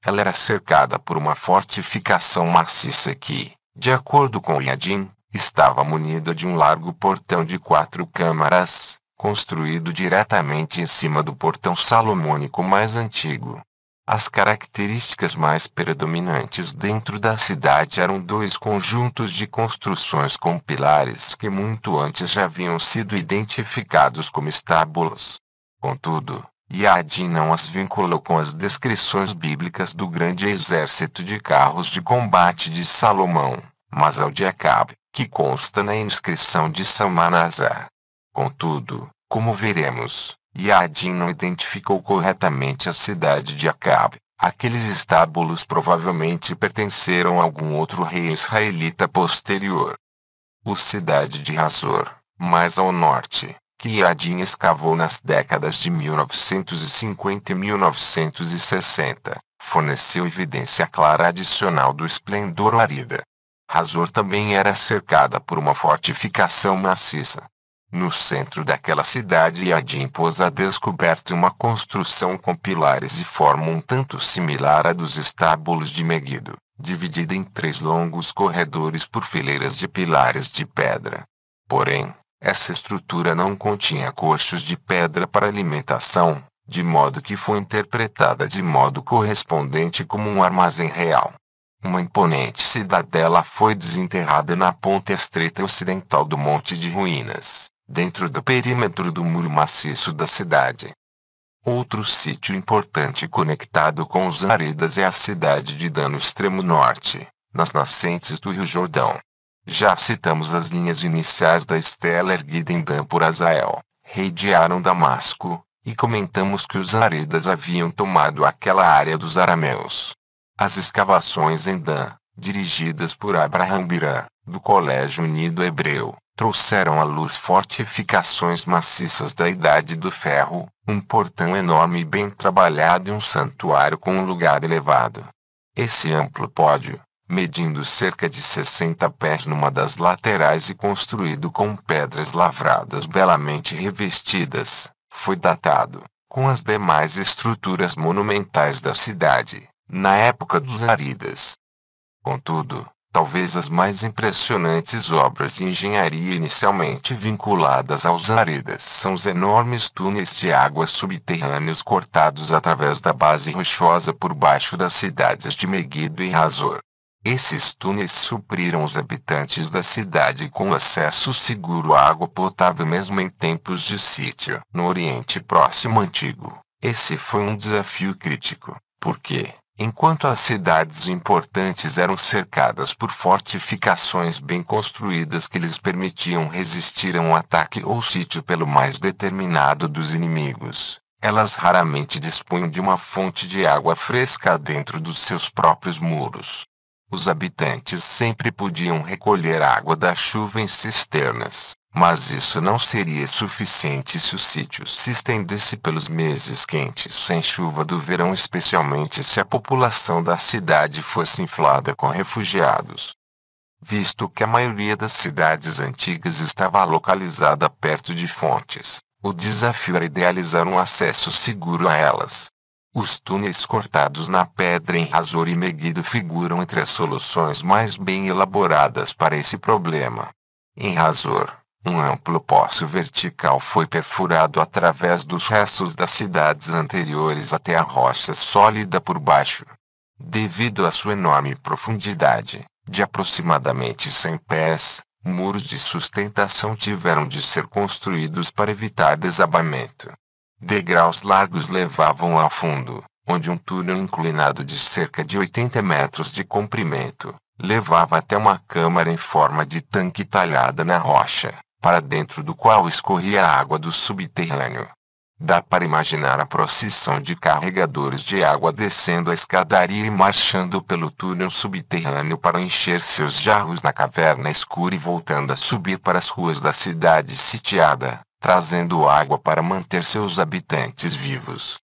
Ela era cercada por uma fortificação maciça que, de acordo com Yadin, estava munida de um largo portão de 4 câmaras, construído diretamente em cima do portão salomônico mais antigo. As características mais predominantes dentro da cidade eram 2 conjuntos de construções com pilares que muito antes já haviam sido identificados como estábulos. Contudo, Yadin não as vinculou com as descrições bíblicas do grande exército de carros de combate de Salomão, mas ao de Acabe, que consta na inscrição de Salmanasar. Contudo, como veremos, Yadin não identificou corretamente a cidade de Acabe. Aqueles estábulos provavelmente pertenceram a algum outro rei israelita posterior. A cidade de Hazor, mais ao norte, que Yadin escavou nas décadas de 1950 e 1960, forneceu evidência clara adicional do esplendor arida. Hazor também era cercada por uma fortificação maciça. No centro daquela cidade, Yadin pôs a descoberto uma construção com pilares de forma um tanto similar à dos estábulos de Meguido, dividida em 3 longos corredores por fileiras de pilares de pedra. Porém, essa estrutura não continha coxos de pedra para alimentação, de modo que foi interpretada de modo correspondente como um armazém real. Uma imponente cidadela foi desenterrada na ponta estreita ocidental do Monte de Ruínas, dentro do perímetro do muro maciço da cidade. Outro sítio importante conectado com os Zaridas é a cidade de Dan no extremo norte, nas nascentes do Rio Jordão. Já citamos as linhas iniciais da estela erguida em Dan por Hazael, rei de Aram Damasco, e comentamos que os Zaridas haviam tomado aquela área dos arameus. As escavações em Dan, dirigidas por Abraham Biran, do Colégio Unido Hebreu, trouxeram à luz fortificações maciças da Idade do Ferro, um portão enorme e bem trabalhado e um santuário com um lugar elevado. Esse amplo pódio, medindo cerca de 60 pés numa das laterais e construído com pedras lavradas belamente revestidas, foi datado, com as demais estruturas monumentais da cidade, na época dos Zaridas. Contudo, talvez as mais impressionantes obras de engenharia inicialmente vinculadas aos Zaridas são os enormes túneis de água subterrâneos cortados através da base rochosa por baixo das cidades de Meguido e Hazor. Esses túneis supriram os habitantes da cidade com acesso seguro à água potável mesmo em tempos de sítio no Oriente Próximo Antigo. Esse foi um desafio crítico, porque, enquanto as cidades importantes eram cercadas por fortificações bem construídas que lhes permitiam resistir a um ataque ou sítio pelo mais determinado dos inimigos, elas raramente dispunham de uma fonte de água fresca dentro dos seus próprios muros. Os habitantes sempre podiam recolher água da chuva em cisternas, mas isso não seria suficiente se o sítio se estendesse pelos meses quentes sem chuva do verão, especialmente se a população da cidade fosse inflada com refugiados. Visto que a maioria das cidades antigas estava localizada perto de fontes, o desafio era idealizar um acesso seguro a elas. Os túneis cortados na pedra em Hazor e Meguido figuram entre as soluções mais bem elaboradas para esse problema. Em Hazor, um amplo poço vertical foi perfurado através dos restos das cidades anteriores até a rocha sólida por baixo. Devido à sua enorme profundidade, de aproximadamente 100 pés, Muros de sustentação tiveram de ser construídos para evitar desabamento. Degraus largos levavam ao fundo, onde um túnel inclinado de cerca de 80 metros de comprimento levava até uma câmara em forma de tanque talhada na rocha, para dentro do qual escorria a água do subterrâneo. Dá para imaginar a procissão de carregadores de água descendo a escadaria e marchando pelo túnel subterrâneo para encher seus jarros na caverna escura e voltando a subir para as ruas da cidade sitiada, trazendo água para manter seus habitantes vivos.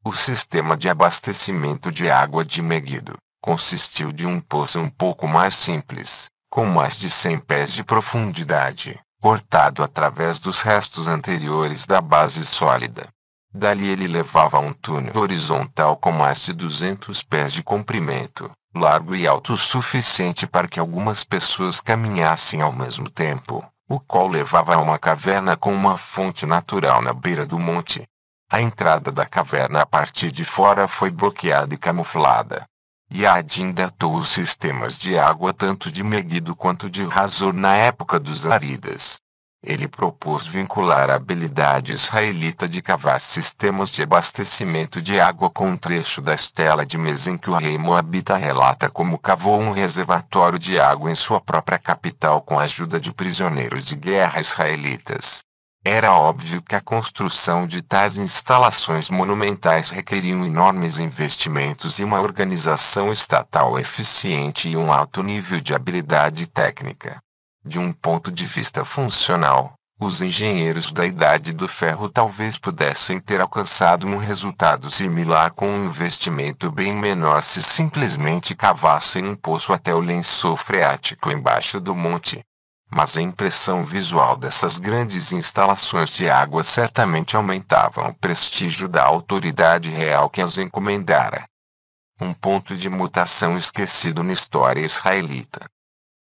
O sistema de abastecimento de água de Megido consistiu de um poço um pouco mais simples, com mais de 100 pés de profundidade, cortado através dos restos anteriores da base sólida. Dali ele levava a um túnel horizontal com mais de 200 pés de comprimento, largo e alto o suficiente para que algumas pessoas caminhassem ao mesmo tempo, o qual levava a uma caverna com uma fonte natural na beira do monte. A entrada da caverna a partir de fora foi bloqueada e camuflada. Yadin datou os sistemas de água tanto de Megido quanto de Hazor na época dos Zâridas. Ele propôs vincular a habilidade israelita de cavar sistemas de abastecimento de água com um trecho da estela de Mesen que o rei moabita relata como cavou um reservatório de água em sua própria capital com a ajuda de prisioneiros de guerra israelitas. Era óbvio que a construção de tais instalações monumentais requeriam enormes investimentos e uma organização estatal eficiente e um alto nível de habilidade técnica. De um ponto de vista funcional, os engenheiros da Idade do Ferro talvez pudessem ter alcançado um resultado similar com um investimento bem menor se simplesmente cavassem um poço até o lençol freático embaixo do monte. Mas a impressão visual dessas grandes instalações de água certamente aumentava o prestígio da autoridade real que as encomendara. Um ponto de mutação esquecido na história israelita.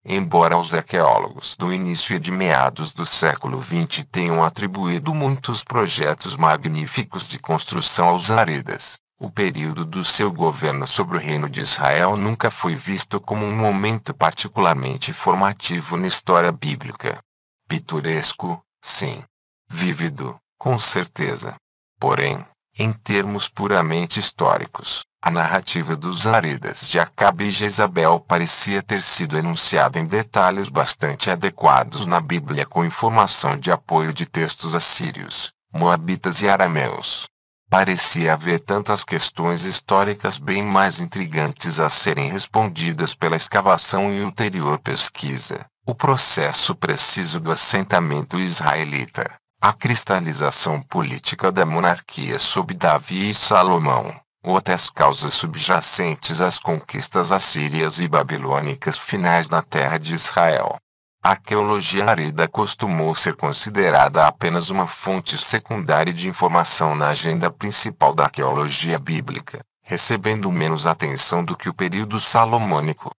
Embora os arqueólogos do início e de meados do século XX tenham atribuído muitos projetos magníficos de construção aos Zâridas, o período do seu governo sobre o reino de Israel nunca foi visto como um momento particularmente formativo na história bíblica. Pitoresco, sim. Vívido, com certeza. Porém, em termos puramente históricos, a narrativa dos Zâridas de Acabe e Jezabel parecia ter sido enunciada em detalhes bastante adequados na Bíblia com informação de apoio de textos assírios, moabitas e arameus. Parecia haver tantas questões históricas bem mais intrigantes a serem respondidas pela escavação e ulterior pesquisa, o processo preciso do assentamento israelita, a cristalização política da monarquia sob Davi e Salomão, outras causas subjacentes às conquistas assírias e babilônicas finais na terra de Israel. A arqueologia árida costumou ser considerada apenas uma fonte secundária de informação na agenda principal da arqueologia bíblica, recebendo menos atenção do que o período salomônico.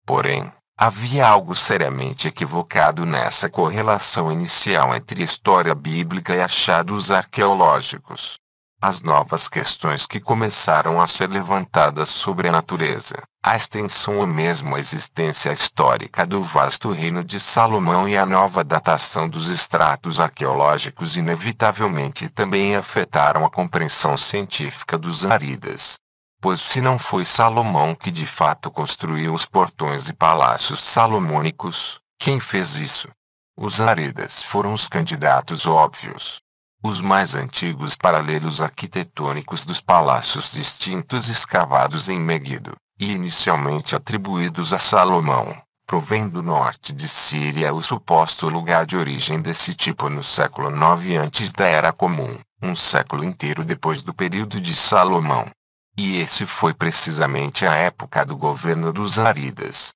Porém, havia algo seriamente equivocado nessa correlação inicial entre história bíblica e achados arqueológicos. As novas questões que começaram a ser levantadas sobre a natureza, a extensão ou mesmo a existência histórica do vasto reino de Salomão e a nova datação dos estratos arqueológicos inevitavelmente também afetaram a compreensão científica dos Zâridas. Pois se não foi Salomão que de fato construiu os portões e palácios salomônicos, quem fez isso? Os Zâridas foram os candidatos óbvios. Os mais antigos paralelos arquitetônicos dos palácios distintos escavados em Megido, e inicialmente atribuídos a Salomão, provém do norte de Síria, o suposto lugar de origem desse tipo no século IX antes da Era Comum, um século inteiro depois do período de Salomão. E esse foi precisamente a época do governo dos Zâridas.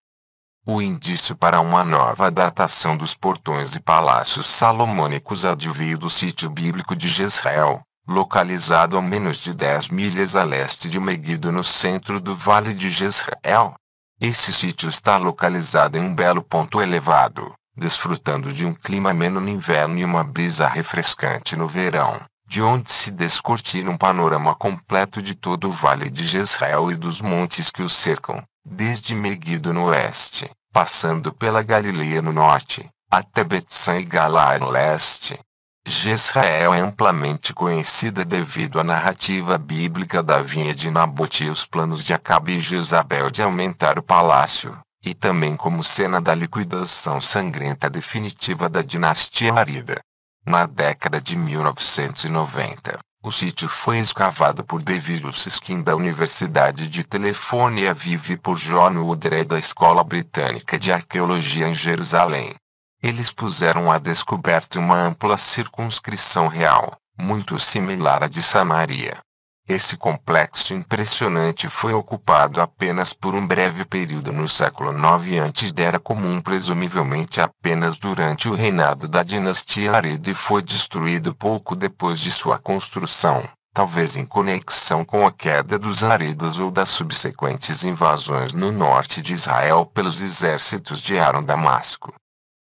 O indício para uma nova datação dos portões e palácios salomônicos adveio do sítio bíblico de Jezreel, localizado a menos de 10 milhas a leste de Megido no centro do Vale de Jezreel. Esse sítio está localizado em um belo ponto elevado, desfrutando de um clima ameno no inverno e uma brisa refrescante no verão, de onde se descortina um panorama completo de todo o Vale de Jezreel e dos montes que o cercam, desde Megido no oeste, passando pela Galileia no norte, até Betzã e Galá no leste. Jezreel é amplamente conhecida devido à narrativa bíblica da vinha de Nabote e os planos de Acabe e Jezabel de aumentar o palácio, e também como cena da liquidação sangrenta definitiva da dinastia Arida. Na década de 1990, o sítio foi escavado por David Siskin da Universidade de Telefone e Aviv e por John Woodray da Escola Britânica de Arqueologia em Jerusalém. Eles puseram à descoberta uma ampla circunscrição real, muito similar à de Samaria. Esse complexo impressionante foi ocupado apenas por um breve período no século IX a.C., presumivelmente apenas durante o reinado da dinastia Arida, e foi destruído pouco depois de sua construção, talvez em conexão com a queda dos Aridos ou das subsequentes invasões no norte de Israel pelos exércitos de Aram-Damasco.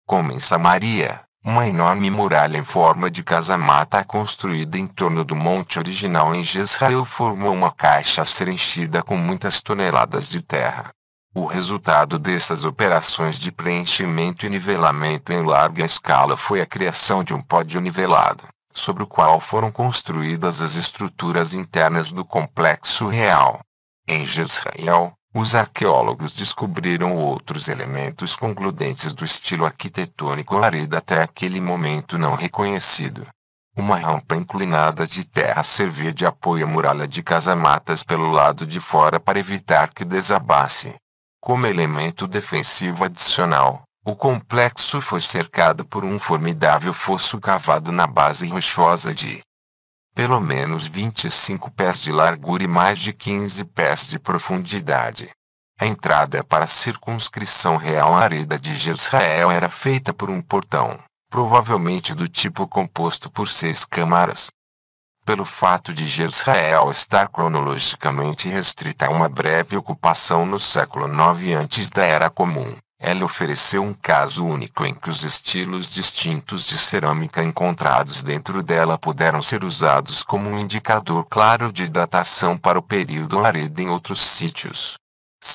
Como em Samaria, uma enorme muralha em forma de casa-mata construída em torno do monte original em Jezreel formou uma caixa a ser enchida com muitas toneladas de terra. O resultado dessas operações de preenchimento e nivelamento em larga escala foi a criação de um pódio nivelado, sobre o qual foram construídas as estruturas internas do complexo real. Em Jezreel, os arqueólogos descobriram outros elementos concludentes do estilo arquitetônico Arida até aquele momento não reconhecido. Uma rampa inclinada de terra servia de apoio à muralha de casamatas pelo lado de fora para evitar que desabasse. Como elemento defensivo adicional, o complexo foi cercado por um formidável fosso cavado na base rochosa de pelo menos 25 pés de largura e mais de 15 pés de profundidade. A entrada para a circunscrição real Arida de Jezreel era feita por um portão, provavelmente do tipo composto por 6 câmaras. Pelo fato de Jezreel estar cronologicamente restrita a uma breve ocupação no século IX antes da Era Comum, ela ofereceu um caso único em que os estilos distintos de cerâmica encontrados dentro dela puderam ser usados como um indicador claro de datação para o período Arida em outros sítios.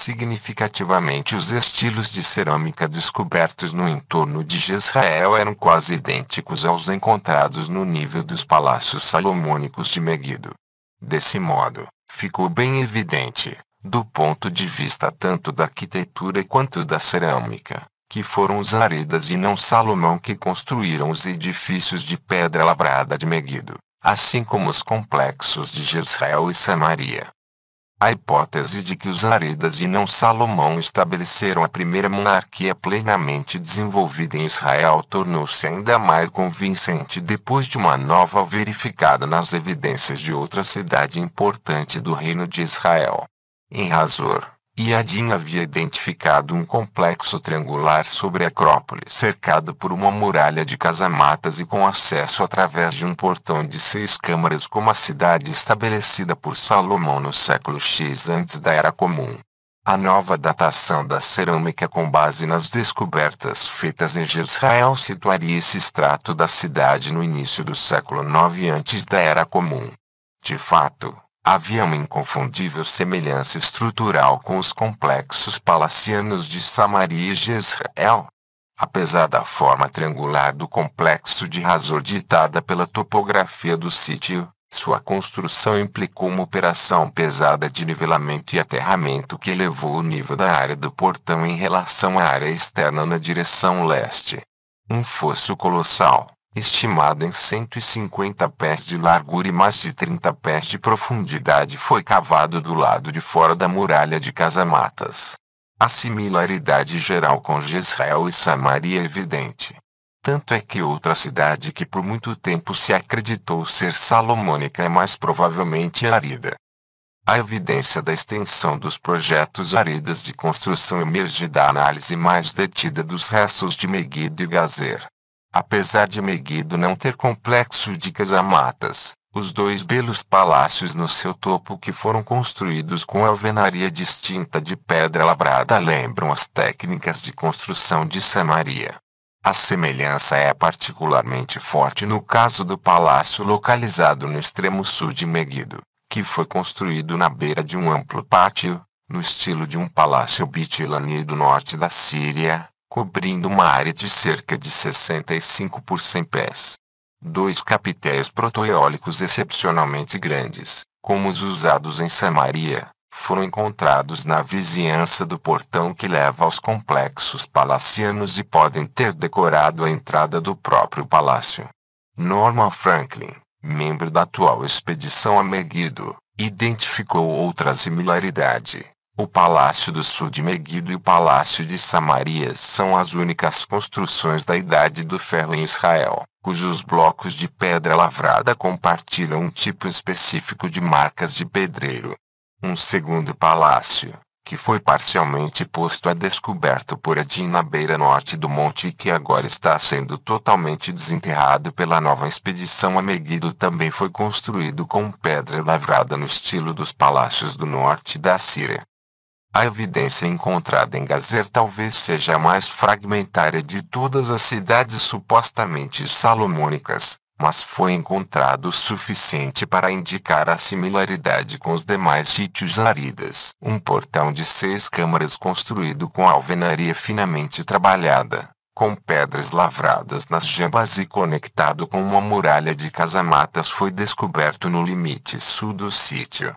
Significativamente, os estilos de cerâmica descobertos no entorno de Jezreel eram quase idênticos aos encontrados no nível dos palácios salomônicos de Meguido. Desse modo, ficou bem evidente, do ponto de vista tanto da arquitetura quanto da cerâmica, que foram os Aridas e não Salomão que construíram os edifícios de pedra lavrada de Meguido, assim como os complexos de Jezreel e Samaria. A hipótese de que os Aridas e não Salomão estabeleceram a primeira monarquia plenamente desenvolvida em Israel tornou-se ainda mais convincente depois de uma nova verificada nas evidências de outra cidade importante do reino de Israel. Em Hazor, Yadin havia identificado um complexo triangular sobre a Acrópole, cercado por uma muralha de casamatas e com acesso através de um portão de 6 câmaras, como a cidade estabelecida por Salomão no século X antes da Era Comum. A nova datação da cerâmica com base nas descobertas feitas em Jezreel situaria esse extrato da cidade no início do século IX antes da Era Comum. De fato, havia uma inconfundível semelhança estrutural com os complexos palacianos de Samaria e Jezreel. Apesar da forma triangular do complexo de Hazor ditada pela topografia do sítio, sua construção implicou uma operação pesada de nivelamento e aterramento que elevou o nível da área do portão em relação à área externa na direção leste. Um fosso colossal, estimado em 150 pés de largura e mais de 30 pés de profundidade, foi cavado do lado de fora da muralha de casamatas. A similaridade geral com Jezreel e Samaria é evidente. Tanto é que outra cidade que por muito tempo se acreditou ser salomônica é mais provavelmente Arida. A evidência da extensão dos projetos Aridas de construção emerge da análise mais detida dos restos de Meguido e Gazer. Apesar de Meguido não ter complexo de casamatas, os 2 belos palácios no seu topo que foram construídos com alvenaria distinta de pedra lavrada lembram as técnicas de construção de Samaria. A semelhança é particularmente forte no caso do palácio localizado no extremo sul de Meguido, que foi construído na beira de um amplo pátio, no estilo de um palácio Bitilani do norte da Síria, cobrindo uma área de cerca de 65 por 100 pés. 2 capitéis protoeólicos excepcionalmente grandes, como os usados em Samaria, foram encontrados na vizinhança do portão que leva aos complexos palacianos e podem ter decorado a entrada do próprio palácio. Norman Franklin, membro da atual expedição a Megido, identificou outra similaridade. O Palácio do Sul de Megido e o Palácio de Samaria são as únicas construções da Idade do Ferro em Israel, cujos blocos de pedra lavrada compartilham um tipo específico de marcas de pedreiro. Um segundo palácio, que foi parcialmente posto a descoberto por Edin na beira norte do monte e que agora está sendo totalmente desenterrado pela nova expedição a Megido, também foi construído com pedra lavrada no estilo dos palácios do norte da Síria. A evidência encontrada em Gazer talvez seja a mais fragmentária de todas as cidades supostamente salomônicas, mas foi encontrado o suficiente para indicar a similaridade com os demais sítios zaridas. Um portão de 6 câmaras construído com alvenaria finamente trabalhada, com pedras lavradas nas jambas e conectado com uma muralha de casamatas foi descoberto no limite sul do sítio.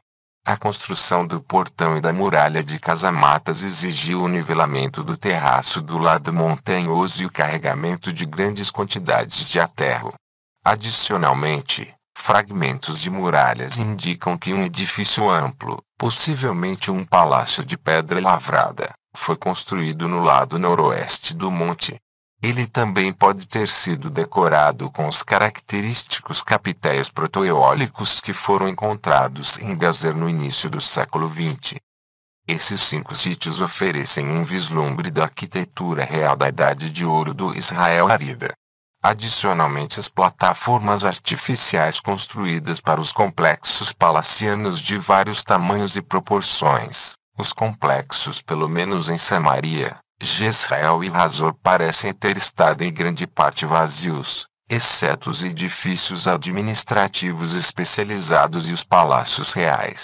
A construção do portão e da muralha de casamatas exigiu o nivelamento do terraço do lado montanhoso e o carregamento de grandes quantidades de aterro. Adicionalmente, fragmentos de muralhas indicam que um edifício amplo, possivelmente um palácio de pedra lavrada, foi construído no lado noroeste do monte. Ele também pode ter sido decorado com os característicos capitéis protoeólicos que foram encontrados em Gazer no início do século XX. Esses 5 sítios oferecem um vislumbre da arquitetura real da Idade de Ouro do Israel árida. Adicionalmente, as plataformas artificiais construídas para os complexos palacianos de vários tamanhos e proporções, os complexos pelo menos em Samaria, Jezreel e Hazor parecem ter estado em grande parte vazios, exceto os edifícios administrativos especializados e os palácios reais.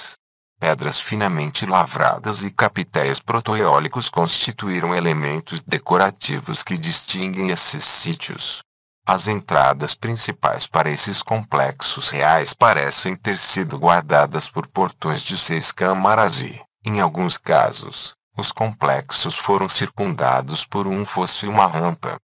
Pedras finamente lavradas e capitéis protoeólicos constituíram elementos decorativos que distinguem esses sítios. As entradas principais para esses complexos reais parecem ter sido guardadas por portões de 6 câmaras e, em alguns casos, os complexos foram circundados por um fosso e uma rampa.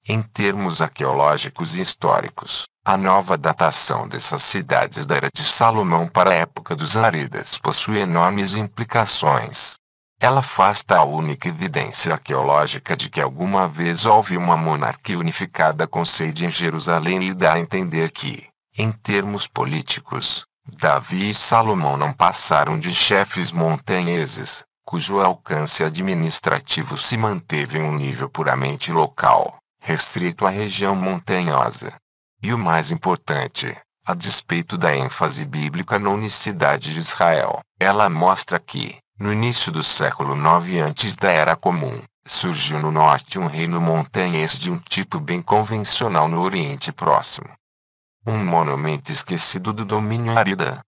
Em termos arqueológicos e históricos, a nova datação dessas cidades da Era de Salomão para a época dos Zaridas possui enormes implicações. Ela afasta a única evidência arqueológica de que alguma vez houve uma monarquia unificada com sede em Jerusalém e dá a entender que, em termos políticos, Davi e Salomão não passaram de chefes montanheses, cujo alcance administrativo se manteve em um nível puramente local, restrito à região montanhosa. E o mais importante, a despeito da ênfase bíblica na unicidade de Israel, ela mostra que, no início do século IX antes da Era Comum, surgiu no norte um reino montanhês de um tipo bem convencional no Oriente Próximo. Um monumento esquecido do domínio árida.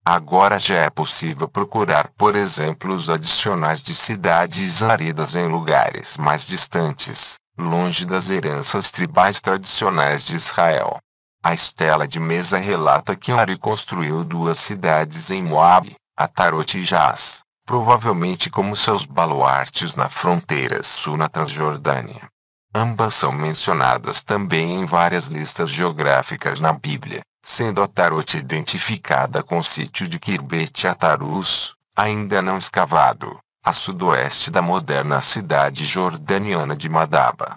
Agora já é possível procurar, por exemplo, os adicionais de cidades áridas em lugares mais distantes, longe das heranças tribais tradicionais de Israel. A Estela de Mesa relata que Ari construiu 2 cidades em Moab, Atarot e Jaz, provavelmente como seus baluartes na fronteira sul na Transjordânia. Ambas são mencionadas também em várias listas geográficas na Bíblia, sendo Atarot identificada com o sítio de Kirbet Atarus, ainda não escavado, a sudoeste da moderna cidade jordaniana de Madaba.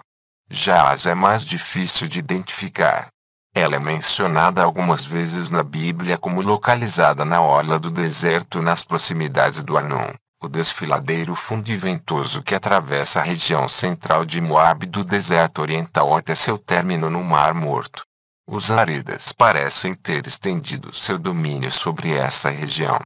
Jaz é mais difícil de identificar. Ela é mencionada algumas vezes na Bíblia como localizada na orla do deserto nas proximidades do Arnon, o desfiladeiro fundo e ventoso que atravessa a região central de Moabe do deserto oriental até seu término no Mar Morto. Os áridas parecem ter estendido seu domínio sobre essa região.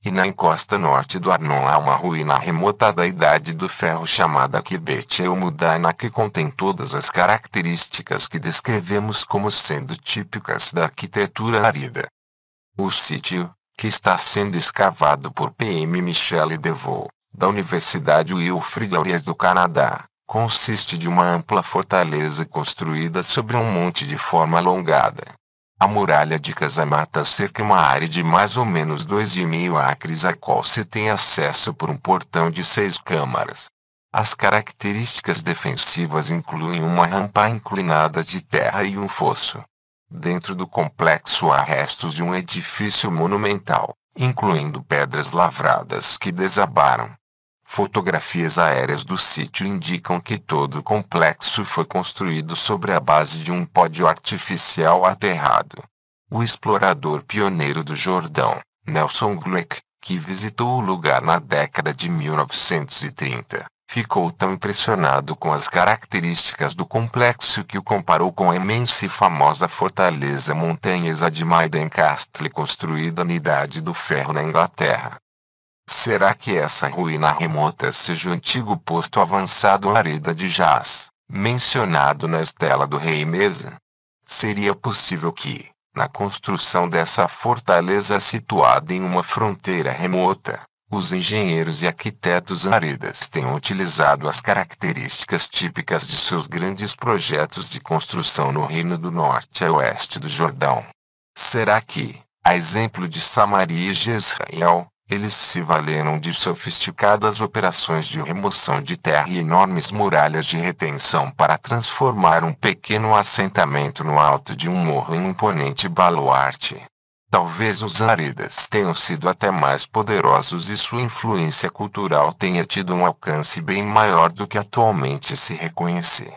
E na encosta norte do Arnon há uma ruína remota da Idade do Ferro chamada Kibet El-Mudana que contém todas as características que descrevemos como sendo típicas da arquitetura árida. O sítio, que está sendo escavado por PM Michelle DeVoe, da Universidade Wilfrid Laurier do Canadá, consiste de uma ampla fortaleza construída sobre um monte de forma alongada. A muralha de Casamata cerca uma área de mais ou menos 2,5 acres a qual se tem acesso por um portão de 6 câmaras. As características defensivas incluem uma rampa inclinada de terra e um fosso. Dentro do complexo há restos de um edifício monumental, incluindo pedras lavradas que desabaram. Fotografias aéreas do sítio indicam que todo o complexo foi construído sobre a base de um pódio artificial aterrado. O explorador pioneiro do Jordão, Nelson Glueck, que visitou o lugar na década de 1930, ficou tão impressionado com as características do complexo que o comparou com a imensa e famosa fortaleza montanhesa de Maiden Castle construída na Idade do Ferro na Inglaterra. Será que essa ruína remota seja o antigo posto avançado Areda de Jaz, mencionado na estela do rei Mesa? Seria possível que, na construção dessa fortaleza situada em uma fronteira remota, os engenheiros e arquitetos aredas tenham utilizado as características típicas de seus grandes projetos de construção no Reino do Norte a oeste do Jordão? Será que, a exemplo de Samaria e Jezreel, eles se valeram de sofisticadas operações de remoção de terra e enormes muralhas de retenção para transformar um pequeno assentamento no alto de um morro em um imponente baluarte? Talvez os aredas tenham sido até mais poderosos e sua influência cultural tenha tido um alcance bem maior do que atualmente se reconhece.